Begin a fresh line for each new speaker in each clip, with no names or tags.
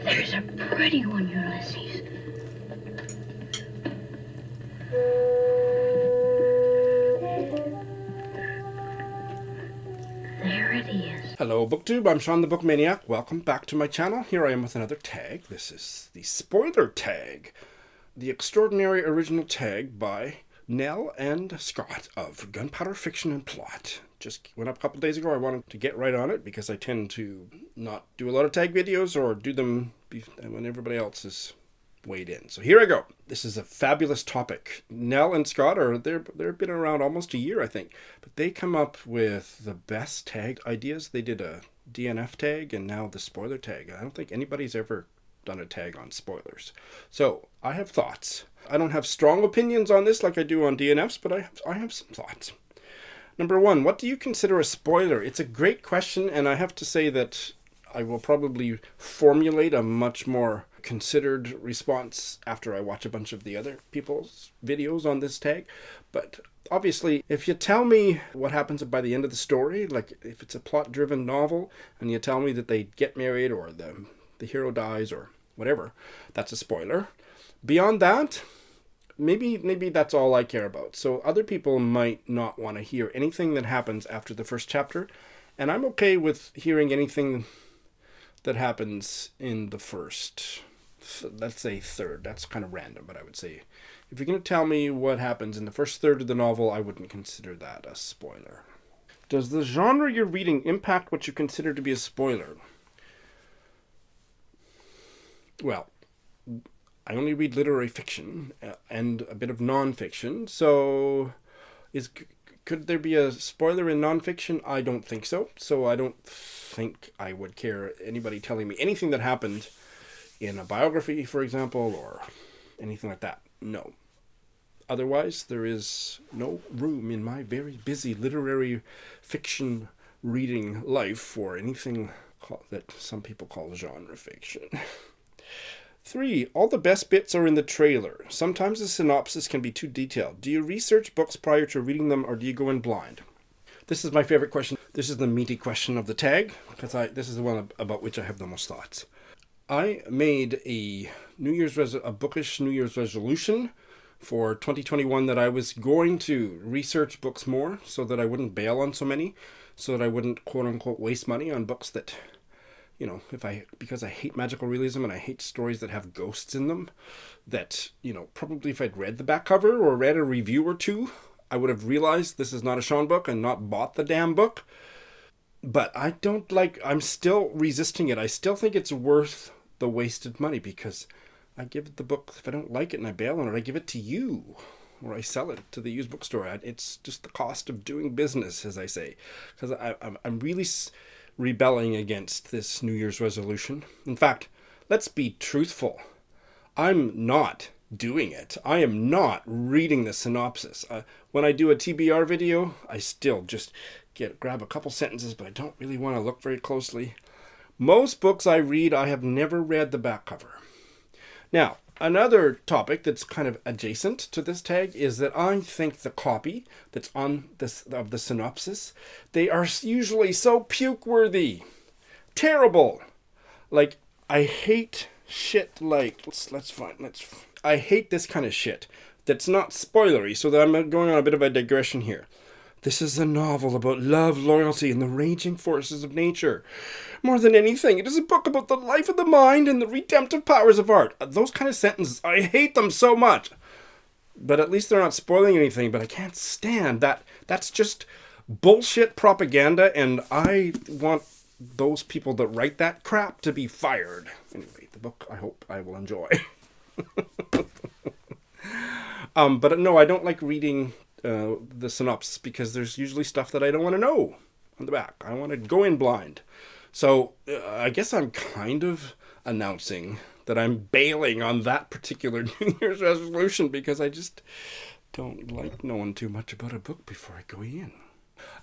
There's a pretty one, Ulysses. There it is.
Hello BookTube, I'm Sean the Book Maniac. Welcome back to my channel. Here I am with another tag. This is the spoiler tag. The extraordinary original tag by Nell and Scott of Gunpowder Fiction and Plot. Just went up a couple days ago. I wanted to get right on it because I tend to not do a lot of tag videos or do them when everybody else is weighed in. So here I go. This is a fabulous topic. Nell and Scott they've been around almost a year, I think, but they come up with the best tag ideas. They did a DNF tag and now the spoiler tag. I don't think anybody's ever done a tag on spoilers. So I have thoughts. I don't have strong opinions on this like I do on DNFs, but I have some thoughts. Number one, what do you consider a spoiler? It's a great question, and I have to say that I will probably formulate a much more considered response after I watch a bunch of the other people's videos on this tag. But obviously, if you tell me what happens by the end of the story, like if it's a plot-driven novel, and you tell me that they get married or the hero dies or whatever, that's a spoiler. Beyond that, maybe that's all I care about. So other people might not want to hear anything that happens after the first chapter, and I'm okay with hearing anything that happens in the first, let's say third. That's kind of random, but I would say if you're going to tell me what happens in the first third of the novel, I wouldn't consider that a spoiler. Does the genre you're reading impact what you consider to be a spoiler? Well, I only read literary fiction and a bit of non-fiction, so could there be a spoiler in non-fiction? I don't think so. So I don't think I would care anybody telling me anything that happened in a biography, for example, or anything like that. No. Otherwise, there is no room in my very busy literary fiction reading life for anything that some people call genre fiction. 3. All the best bits are in the trailer. Sometimes the synopsis can be too detailed. Do you research books prior to reading them, or do you go in blind? This is my favorite question. This is the meaty question of the tag, because this is the one about which I have the most thoughts. I made a bookish New Year's resolution for 2021 that I was going to research books more so that I wouldn't bail on so many, so that I wouldn't quote-unquote waste money on books that, because I hate magical realism and I hate stories that have ghosts in them, that, probably if I'd read the back cover or read a review or two, I would have realized this is not a Sean book and not bought the damn book. But I'm still resisting it. I still think it's worth the wasted money because I give the book, if I don't like it and I bail on it, I give it to you or I sell it to the used bookstore. It's just the cost of doing business, as I say, because I'm really rebelling against this New Year's resolution. In fact, let's be truthful. I'm not doing it. I am not reading the synopsis. When I do a TBR video, I still just grab a couple sentences, but I don't really want to look very closely. Most books I read, I have never read the back cover. Now, another topic that's kind of adjacent to this tag is that I think the copy that's on of the synopsis, they are usually so puke-worthy. Terrible. Like, I hate shit like... I hate this kind of shit that's not spoilery, so that I'm going on a bit of a digression here. This is a novel about love, loyalty, and the raging forces of nature. More than anything, it is a book about the life of the mind and the redemptive powers of art. Those kind of sentences, I hate them so much. But at least they're not spoiling anything, but I can't stand that. That's just bullshit propaganda, and I want those people that write that crap to be fired. Anyway, the book I hope I will enjoy. But no, I don't like reading the synopsis because there's usually stuff that I don't want to know on the back. I want to go in blind. So I guess I'm kind of announcing that I'm bailing on that particular New Year's resolution because I just don't like knowing too much about a book before I go in.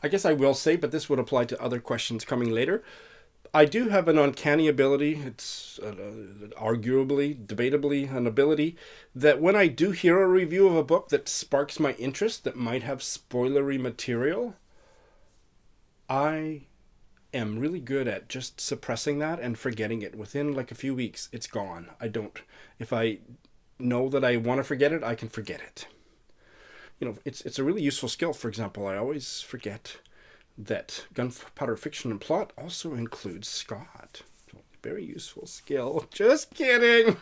I guess I will say, but this would apply to other questions coming later, I do have an uncanny ability, it's arguably, debatably an ability, that when I do hear a review of a book that sparks my interest, that might have spoilery material, I am really good at just suppressing that and forgetting it. Within like a few weeks, it's gone. If I know that I want to forget it, I can forget it. It's a really useful skill. For example, I always forget that gunpowder fiction and plot also includes Scott. Very useful skill. Just kidding.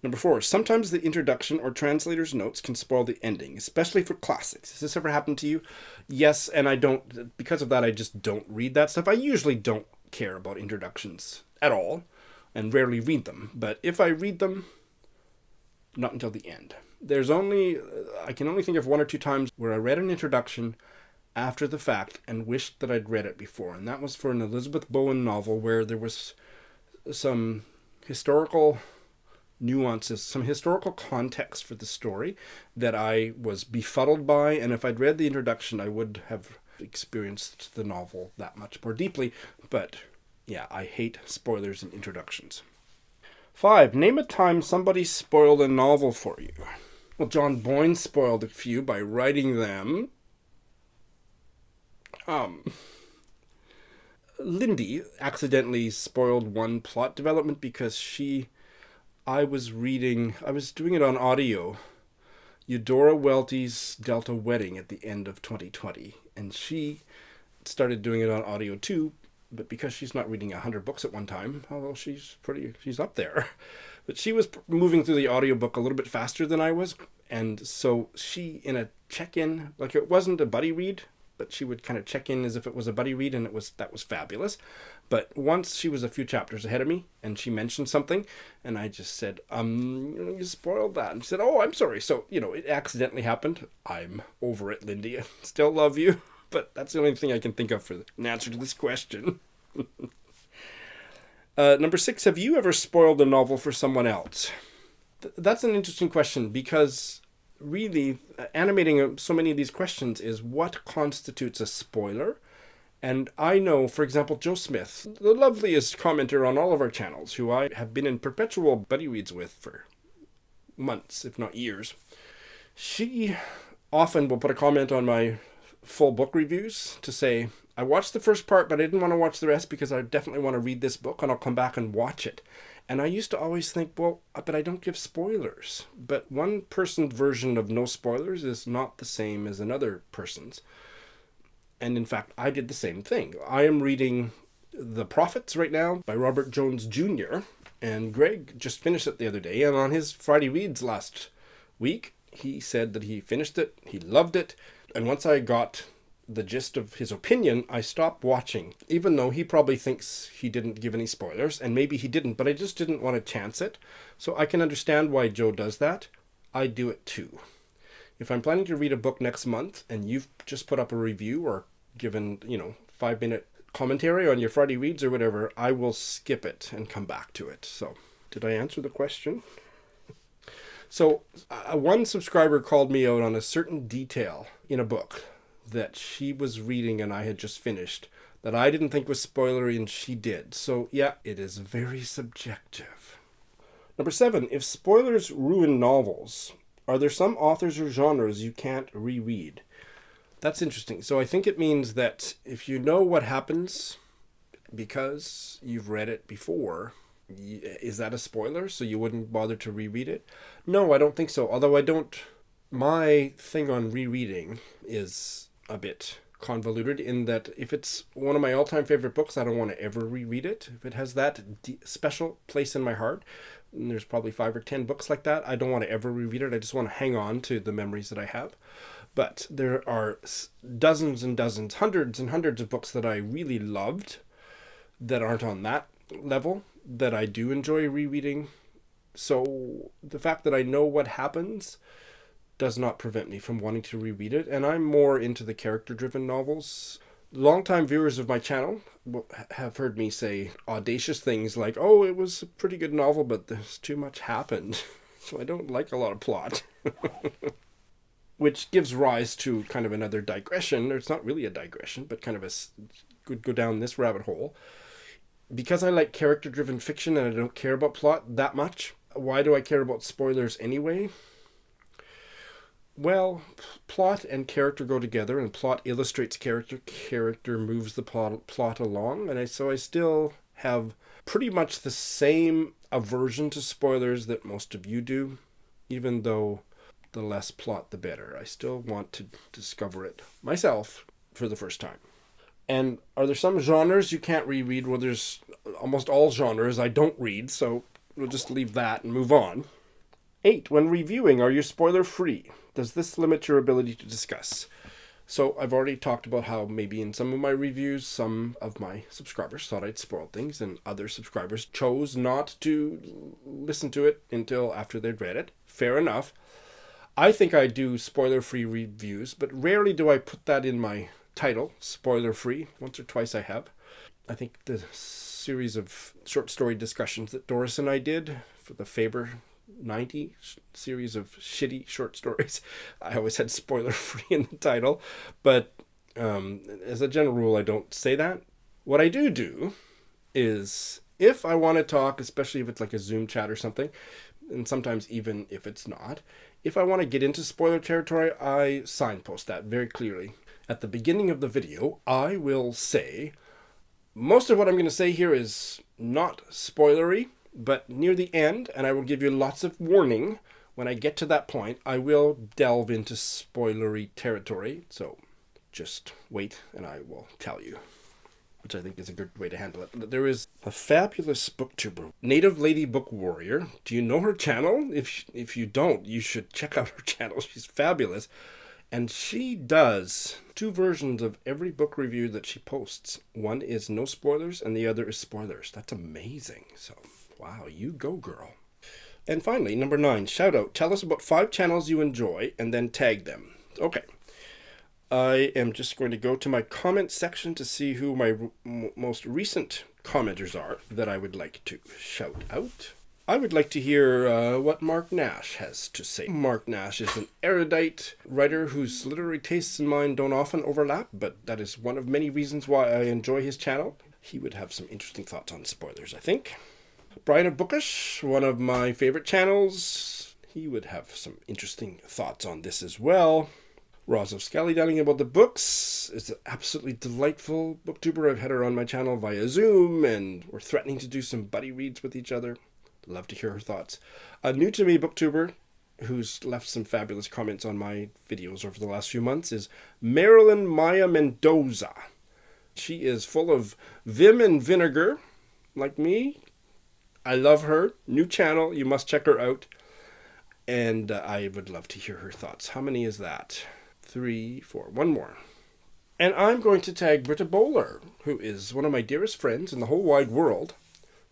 Number 4, sometimes the introduction or translator's notes can spoil the ending, especially for classics. Has this ever happened to you? Yes, and because of that, I just don't read that stuff. I usually don't care about introductions at all, and rarely read them. But if I read them, not until the end. I can only think of 1 or 2 times where I read an introduction after the fact and wished that I'd read it before. And that was for an Elizabeth Bowen novel where there was some historical nuances, some historical context for the story that I was befuddled by, and if I'd read the introduction I would have experienced the novel that much more deeply. But yeah, I hate spoilers and introductions. 5, name a time somebody spoiled a novel for you. Well, John Boyne spoiled a few by writing them. Lindy accidentally spoiled one plot development because I was doing it on audio, Eudora Welty's Delta Wedding at the end of 2020, and she started doing it on audio too, but because she's not reading 100 books at one time, although she's up there, but she was moving through the audiobook a little bit faster than I was, and so she, in a check-in, like it wasn't a buddy read, but she would kind of check in as if it was a buddy read, and that was fabulous. But once she was a few chapters ahead of me, and she mentioned something, and I just said, you spoiled that. And she said, oh, I'm sorry. So, it accidentally happened. I'm over it, Lindy. I still love you, but that's the only thing I can think of for an answer to this question. Number 6, have you ever spoiled a novel for someone else? That's an interesting question, because really animating so many of these questions is what constitutes a spoiler. And I know, for example, Joe Smith, the loveliest commenter on all of our channels, who I have been in perpetual buddy reads with for months, if not years. She often will put a comment on my full book reviews to say, I watched the first part, but I didn't want to watch the rest because I definitely want to read this book, and I'll come back and watch it. And I used to always think, well, but I don't give spoilers. But one person's version of no spoilers is not the same as another person's. And in fact, I did the same thing. I am reading The Prophets right now by Robert Jones Jr. And Greg just finished it the other day. And on his Friday Reads last week, he said that he finished it, he loved it. And once I got the gist of his opinion, I stopped watching, even though he probably thinks he didn't give any spoilers, and maybe he didn't, but I just didn't want to chance it. So I can understand why Joe does that. I do it too. If I'm planning to read a book next month, and you've just put up a review or given, 5-minute commentary on your Friday Reads or whatever, I will skip it and come back to it. So, did I answer the question? So, one subscriber called me out on a certain detail in a book that she was reading and I had just finished that I didn't think was spoilery and she did. So yeah, it is very subjective. Number 7, if spoilers ruin novels, are there some authors or genres you can't reread? That's interesting. So I think it means that if you know what happens because you've read it before, is that a spoiler? So you wouldn't bother to reread it? No, I don't think so. Although my thing on rereading is a bit convoluted in that if it's one of my all-time favorite books, I don't want to ever reread it. If it has that special place in my heart, and there's probably 5 or 10 books like that, I don't want to ever reread it. I just want to hang on to the memories that I have. But there are dozens and dozens, hundreds and hundreds of books that I really loved that aren't on that level that I do enjoy rereading. So the fact that I know what happens does not prevent me from wanting to reread it, and I'm more into the character-driven novels. Longtime viewers of my channel have heard me say audacious things like, oh, it was a pretty good novel, but there's too much happened, so I don't like a lot of plot. Which gives rise to kind of another digression, or it's not really a digression, but kind of could go down this rabbit hole. Because I like character-driven fiction and I don't care about plot that much, why do I care about spoilers anyway? Well, plot and character go together, and plot illustrates character. Character moves the plot along, and so I still have pretty much the same aversion to spoilers that most of you do, even though the less plot, the better. I still want to discover it myself for the first time. And are there some genres you can't reread? Well, there's almost all genres I don't read, so we'll just leave that and move on. 8. When reviewing, are you spoiler-free? Does this limit your ability to discuss? So I've already talked about how maybe in some of my reviews, some of my subscribers thought I'd spoiled things, and other subscribers chose not to listen to it until after they'd read it. Fair enough. I think I do spoiler-free reviews, but rarely do I put that in my title, spoiler-free. Once or twice I have. I think the series of short story discussions that Doris and I did for the Faber 90 series of shitty short stories, I always had spoiler-free in the title, but as a general rule, I don't say that. What I do is, if I want to talk, especially if it's like a Zoom chat or something, and sometimes even if it's not, if I want to get into spoiler territory, I signpost that very clearly. At the beginning of the video, I will say, most of what I'm going to say here is not spoilery, but near the end, and I will give you lots of warning, when I get to that point, I will delve into spoilery territory. So just wait and I will tell you, which I think is a good way to handle it. There is a fabulous booktuber, Native Lady Book Warrior. Do you know her channel? If you don't, you should check out her channel. She's fabulous. And she does 2 versions of every book review that she posts. One is no spoilers and the other is spoilers. That's amazing. So, wow, you go, girl. And finally, number 9, Shoutout. Tell us about 5 channels you enjoy and then tag them. Okay. I am just going to go to my comment section to see who my most recent commenters are that I would like to shout out. I would like to hear what Mark Nash has to say. Mark Nash is an erudite writer whose literary tastes and mine don't often overlap, but that is one of many reasons why I enjoy his channel. He would have some interesting thoughts on spoilers, I think. Brian of Bookish, one of my favorite channels. He would have some interesting thoughts on this as well. Roz of Scallydandling about the books is an absolutely delightful booktuber. I've had her on my channel via Zoom, and we're threatening to do some buddy reads with each other. Love to hear her thoughts. A new to me booktuber who's left some fabulous comments on my videos over the last few months is Marilyn Maya Mendoza. She is full of vim and vinegar, like me. I love her. New channel. You must check her out. And I would love to hear her thoughts. How many is that? 3, 4. One more. And I'm going to tag Britta Bowler, who is one of my dearest friends in the whole wide world,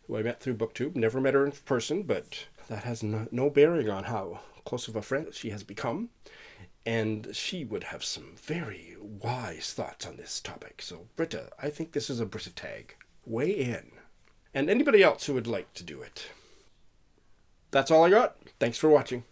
who I met through BookTube. Never met her in person, but that has no bearing on how close of a friend she has become. And she would have some very wise thoughts on this topic. So, Britta, I think this is a Britta tag. Weigh in. And anybody else who would like to do it. That's all I got. Thanks for watching.